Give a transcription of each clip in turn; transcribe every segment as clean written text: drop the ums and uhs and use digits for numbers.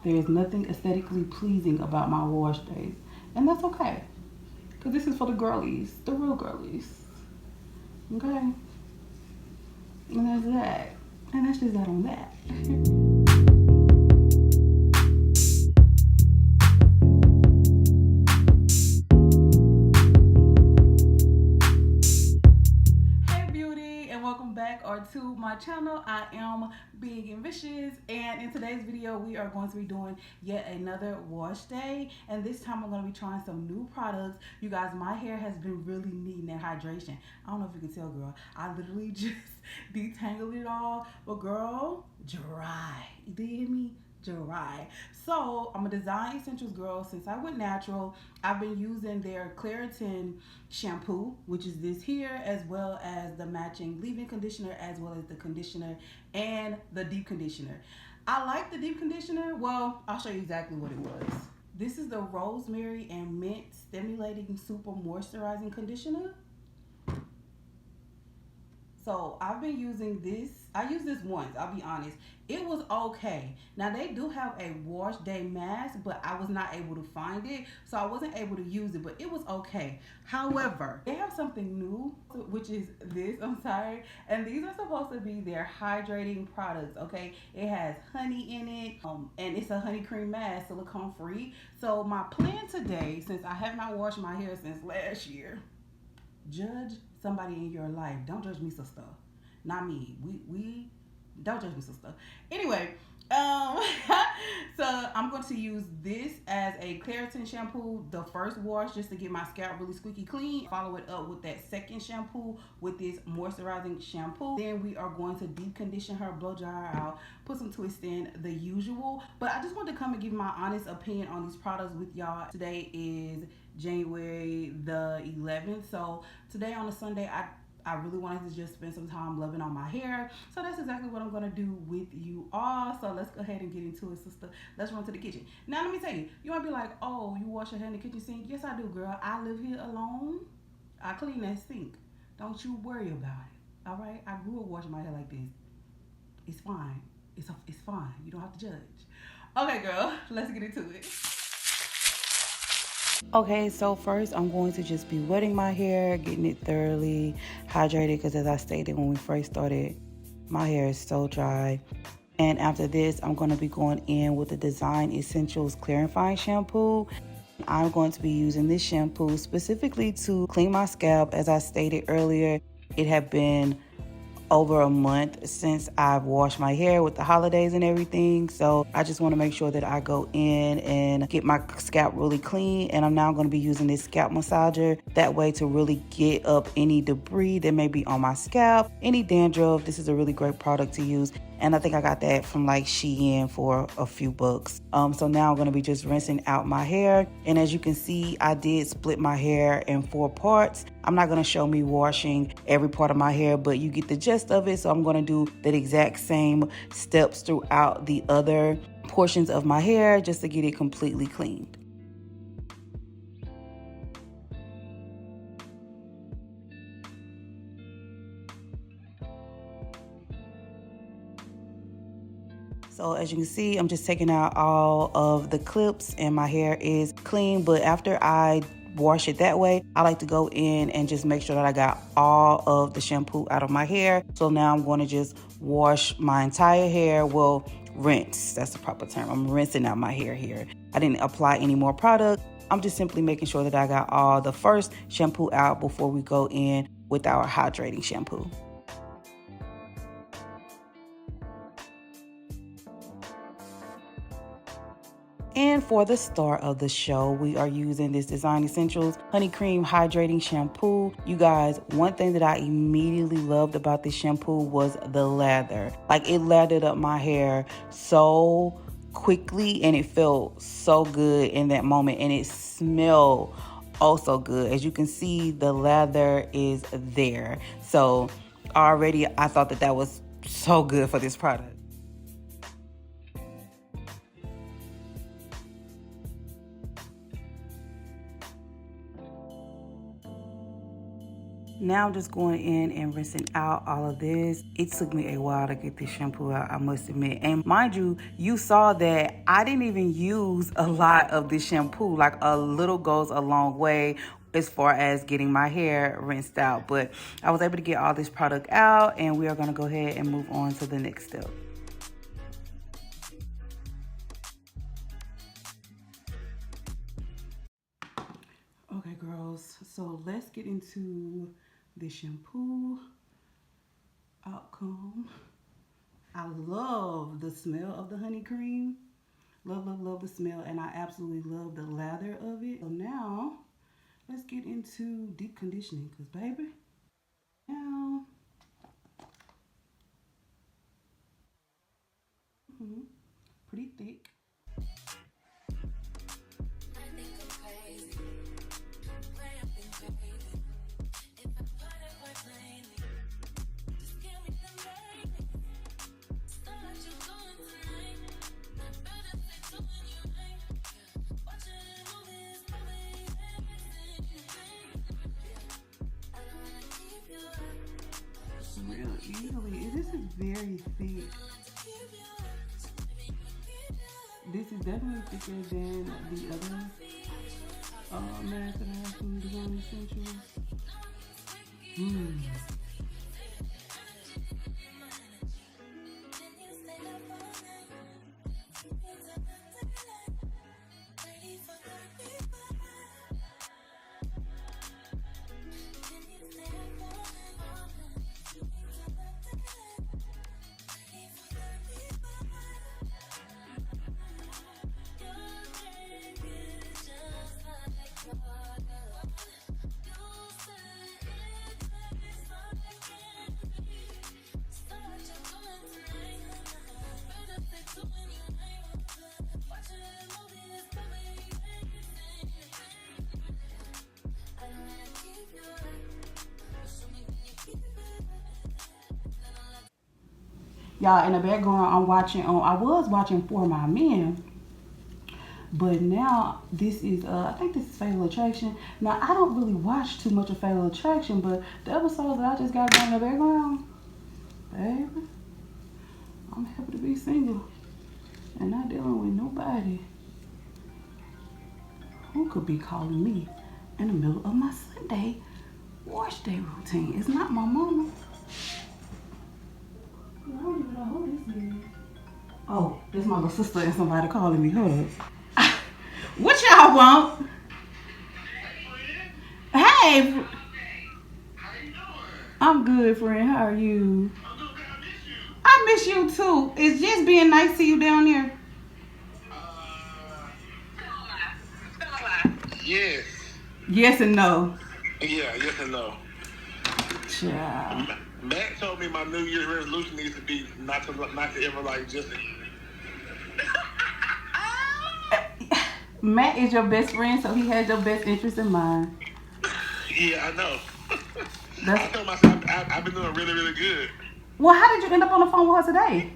There is nothing aesthetically pleasing about my wash days. And that's okay. Because this is for the girlies, the real girlies. Okay? And that's that. And that's just that on that. Hey beauty, and welcome back or to my channel. I am Being Ambitious, and in today's video we are going to be doing yet another wash day, and this time I'm going to be trying some new products. You guys, my hair has been really needing that hydration. I don't know if you can tell, girl, I literally just detangled it all, but girl, dry. Do you hear me? Dry. So I'm a Design Essentials girl. Since I went natural, I've been using their Claritin shampoo, which is this here, as well as the matching leave-in conditioner, as well as the conditioner and the deep conditioner. I like the deep conditioner. Well, I'll show you exactly what it was. This is the Rosemary and Mint Stimulating Super Moisturizing Conditioner. So I've been using this. I used this once, I'll be honest. It was okay. Now they do have a wash day mask, but I was not able to find it, so I wasn't able to use it, but it was okay. However, they have something new, which is this, I'm sorry. And these are supposed to be their hydrating products, okay? It has honey in it, and it's a honey cream mask, silicone free. So my plan today, since I have not washed my hair since last year, judge somebody in your life. Don't judge me, sister. Not me. We don't judge me, sister. Anyway, so I'm going to use this as a Claritin shampoo, the first wash, just to get my scalp really squeaky clean. Follow it up with that second shampoo with this moisturizing shampoo. Then we are going to deep condition her, blow dry her out, put some twist in, the usual. But I just want to come and give my honest opinion on these products with y'all. Today is January the 11th. So today on a Sunday, I really wanted to just spend some time loving on my hair. So that's exactly what I'm going to do with you all. So let's go ahead and get into it, sister. Let's run to the kitchen. Now, let me tell you, you might be like, oh, you wash your hair in the kitchen sink? Yes, I do, girl. I live here alone. I clean that sink. Don't you worry about it. All right? I grew up washing my hair like this. It's fine. It's fine. You don't have to judge. Okay, girl. Let's get into it. Okay, so first I'm going to just be wetting my hair, getting it thoroughly hydrated, because as I stated when we first started, my hair is so dry. And after this, I'm going to be going in with the Design Essentials Clarifying Shampoo. I'm going to be using this shampoo specifically to clean my scalp. As I stated earlier, it had been over a month since I've washed my hair with the holidays and everything. So I just want to make sure that I go in and get my scalp really clean. And I'm now going to be using this scalp massager that way to really get up any debris that may be on my scalp, any dandruff. This is a really great product to use. And I think I got that from like Shein for a few bucks. So now I'm going to be just rinsing out my hair. And as you can see, I did split my hair in 4 parts. I'm not going to show me washing every part of my hair, but you get the gist of it. So I'm going to do that exact same steps throughout the other portions of my hair just to get it completely cleaned. So as you can see, I'm just taking out all of the clips and my hair is clean. But after I wash it that way, I like to go in and just make sure that I got all of the shampoo out of my hair. So now I'm going to just wash my entire hair. Well, rinse, that's the proper term. I'm rinsing out my hair here. I didn't apply any more product. I'm just simply making sure that I got all the first shampoo out before we go in with our hydrating shampoo. And for the start of the show, we are using this Design Essentials Honey Cream Hydrating Shampoo. You guys, one thing that I immediately loved about this shampoo was the lather. Like, it lathered up my hair so quickly and it felt so good in that moment, and it smelled also good. As you can see, the lather is there. So already I thought that that was so good for this product. Now I'm just going in and rinsing out all of this. It took me a while to get this shampoo out, I must admit. And mind you, you saw that I didn't even use a lot of this shampoo. Like a little goes a long way as far as getting my hair rinsed out. But I was able to get all this product out, and we are gonna go ahead and move on to the next step. Okay, girls, so let's get into the shampoo outcome. I love the smell of the honey cream. Love, love, love the smell, and I absolutely love the lather of it. So now, let's get into deep conditioning, because baby, now, pretty thick. Real easily. This is very thick. This is definitely thicker than the other mask that I have from Design Essentials. Y'all, in the background, I was watching For My Men, but now this is, I think this is Fatal Attraction. Now, I don't really watch too much of Fatal Attraction, but the episodes that I just got going in the background, baby, I'm happy to be single and not dealing with nobody who could be calling me in the middle of my Sunday wash day routine. It's not my mama. I don't even know who this is. Oh, this is my little sister and somebody calling me. Hold up. What y'all want? Hey, how you doing? I'm good, friend. How are you? I'm good. I miss you. I miss you too. It's just being nice to you down there. Yes. Yes and no. Yeah, yes and no. Child. Matt told me my New Year's resolution needs to be not to ever like Jesse. Matt is your best friend, so he has your best interest in mind. Yeah, I know. I told myself I've been doing really, really good. Well, how did you end up on the phone with her today?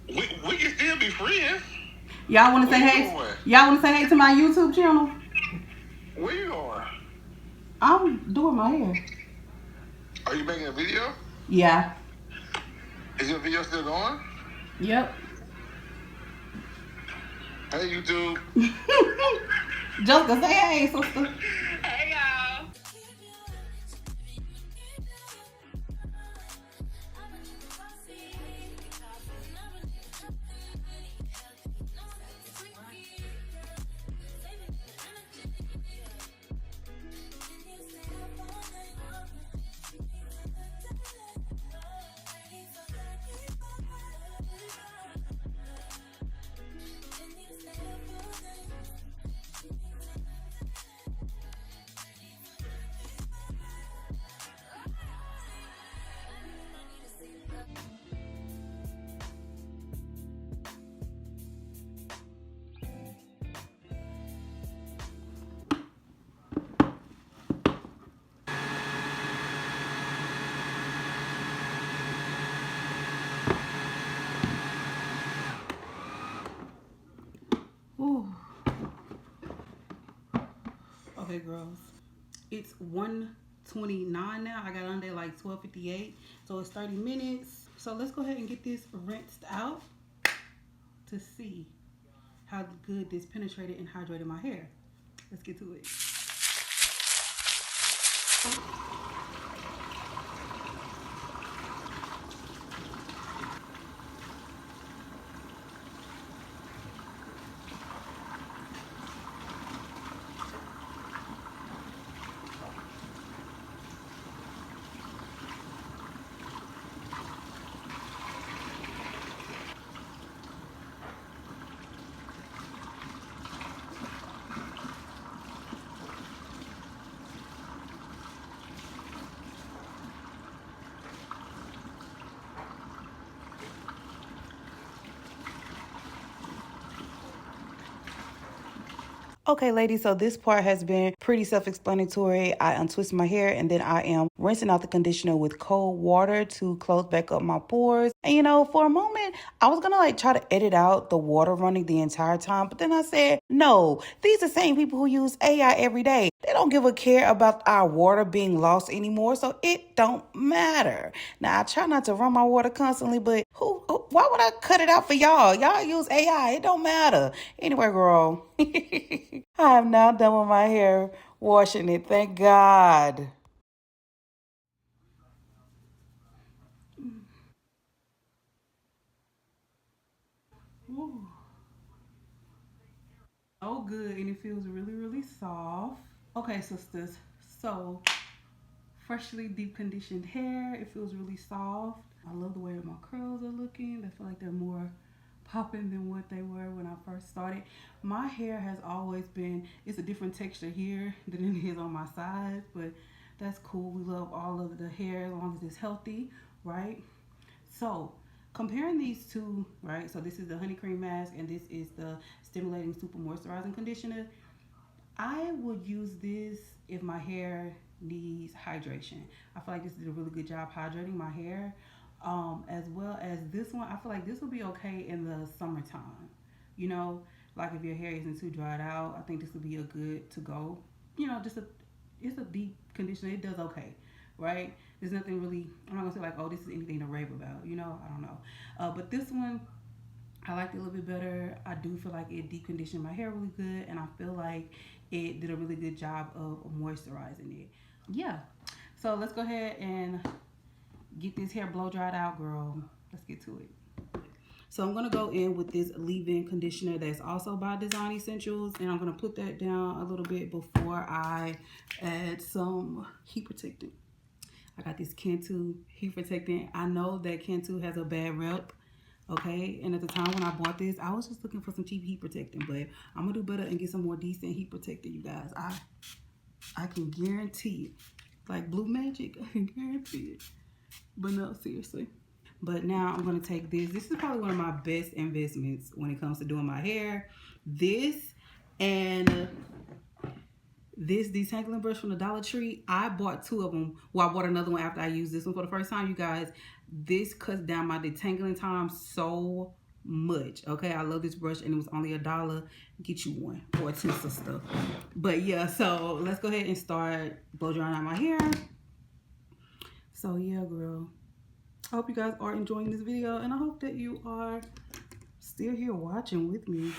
We can still be friends. Y'all want to say hey? Y'all want to say hey to my YouTube channel? Where you going? I'm doing my hair. Are you making a video? Yeah. Is your video still going? Yep. Hey, YouTube. Jessica, say hey, sister. Hey, y'all. Ooh. Okay, girls. It's 1:29 now. I got on there like 12:58, so it's 30 minutes. So let's go ahead and get this rinsed out to see how good this penetrated and hydrated my hair. Let's get to it. Okay, ladies, so this part has been pretty self-explanatory. I untwist my hair and then I am rinsing out the conditioner with cold water to close back up my pores. And you know, for a moment, I was gonna like try to edit out the water running the entire time, but then I said, no, these are the same people who use AI every day. They don't give a care about our water being lost anymore, so it don't matter. Now, I try not to run my water constantly, but why would I cut it out for y'all? Y'all use AI. It don't matter. Anyway, girl, I am now done with my hair washing it. Thank God. Ooh. Oh, good. And it feels really, really soft. Okay, sisters. So, freshly deep conditioned hair. It feels really soft. I love the way that my curls are looking. I feel like they're more popping than what they were when I first started. My hair has always been, it's a different texture here than it is on my sides, but that's cool. We love all of the hair as long as it's healthy, right? So comparing these two, right? So this is the honey cream mask and this is the stimulating super moisturizing conditioner. I would use this if my hair needs hydration. I feel like this did a really good job hydrating my hair. As well as this one, I feel like this would be okay in the summertime. You know, like if your hair isn't too dried out, I think this would be a good to go. You know, it's a deep conditioner. It does okay, right? There's nothing really, I'm not gonna say like, oh, this is anything to rave about. You know, I don't know. But this one, I liked it a little bit better. I do feel like it deep conditioned my hair really good, and I feel like it did a really good job of moisturizing it. Yeah. So let's go ahead and get this hair blow dried out, girl. Let's get to it. So I'm going to go in with this leave-in conditioner that's also by Design Essentials. And I'm going to put that down a little bit before I add some heat protectant. I got this Cantu heat protectant. I know that Cantu has a bad rep. Okay, and at the time when I bought this, I was just looking for some cheap heat protectant. But I'm going to do better and get some more decent heat protectant, you guys. I can guarantee it. Like Blue Magic, I can guarantee it. But no, seriously. But now I'm going to take this. This is probably one of my best investments when it comes to doing my hair. This and this detangling brush from the Dollar Tree. I bought two of them. Well, I bought another one after I used this one for the first time, you guys. This cuts down my detangling time so much. Okay, I love this brush and it was only $1. Get you one or two, sister. But yeah, so let's go ahead and start blow drying out my hair. So yeah, girl. I hope you guys are enjoying this video and I hope that you are still here watching with me.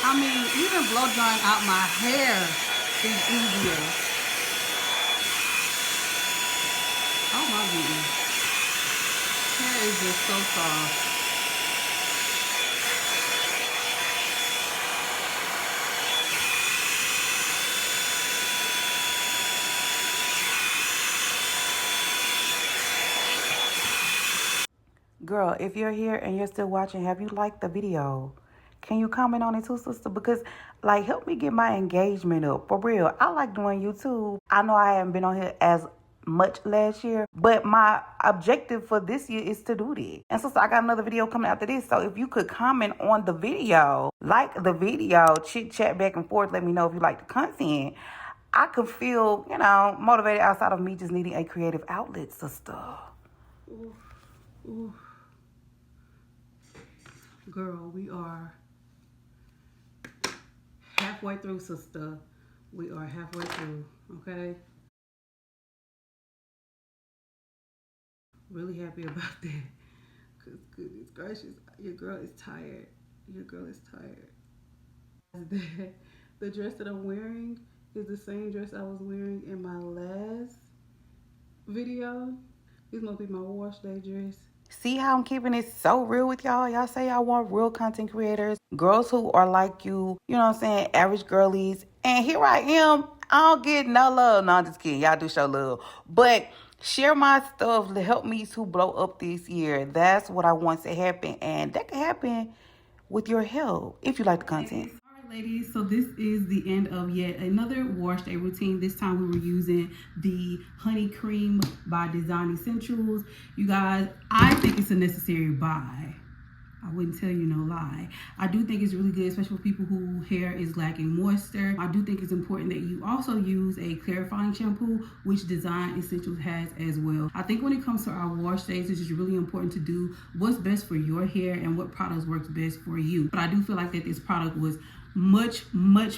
I mean, even blow drying out my hair is easier. Oh my goodness. Hair is just so soft. Girl, if you're here and you're still watching, have you liked the video? Can you comment on it too, sister? Because, like, help me get my engagement up. For real, I like doing YouTube. I know I haven't been on here as much last year, but my objective for this year is to do this. And sister, I got another video coming after this. So if you could comment on the video, like the video, chit chat back and forth, let me know if you like the content. I could feel, you know, motivated outside of me just needing a creative outlet, sister. Ooh. Ooh. Girl, we are halfway through, sister. We are halfway through, okay? Really happy about that. Because goodness gracious, your girl is tired. Your girl is tired. The dress that I'm wearing is the same dress I was wearing in my last video. This must be my wash day dress. See how I'm keeping it so real with y'all? Y'all say y'all want real content creators, girls who are like you know what I'm saying, average girlies. And here I am. I don't get no love. No, I'm just kidding. Y'all do show love. But share my stuff to help me to blow up this year. That's what I want to happen. And that can happen with your help if you like the content. Ladies, so this is the end of yet another wash day routine. This time we were using the honey cream by Design Essentials. You guys, I think it's a necessary buy. I wouldn't tell you no lie. I do think it's really good, especially for people whose hair is lacking moisture. I do think it's important that you also use a clarifying shampoo, which Design Essentials has as well. I think when it comes to our wash days, it's just really important to do what's best for your hair and what products works best for you. But I do feel like that this product was much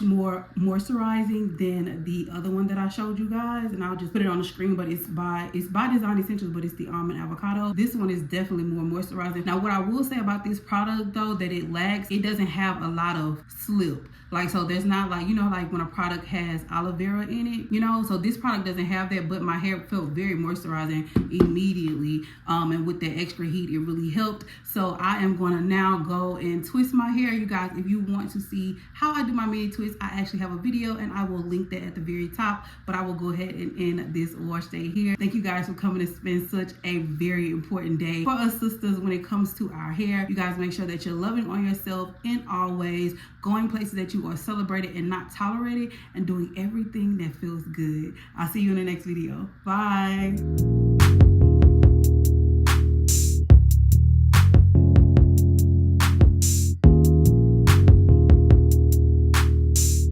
more moisturizing than the other one that I showed you guys, and I'll just put it on the screen. But it's by Design Essentials, but it's the almond avocado. This one is definitely more moisturizing. Now what I will say about this product though, that it lacks, it doesn't have a lot of slip. Like, so there's not like, you know, like when a product has aloe vera in it, you know, so this product doesn't have that, but my hair felt very moisturizing immediately. And with the extra heat, it really helped. So I am going to now go and twist my hair. You guys, if you want to see how I do my mini twist, I actually have a video and I will link that at the very top, but I will go ahead and end this wash day here. Thank you guys for coming to spend such a very important day for us sisters when it comes to our hair. You guys make sure that you're loving on yourself in all ways, going places that you are celebrated and not tolerated, and doing everything that feels good. I'll see you in the next video. Bye.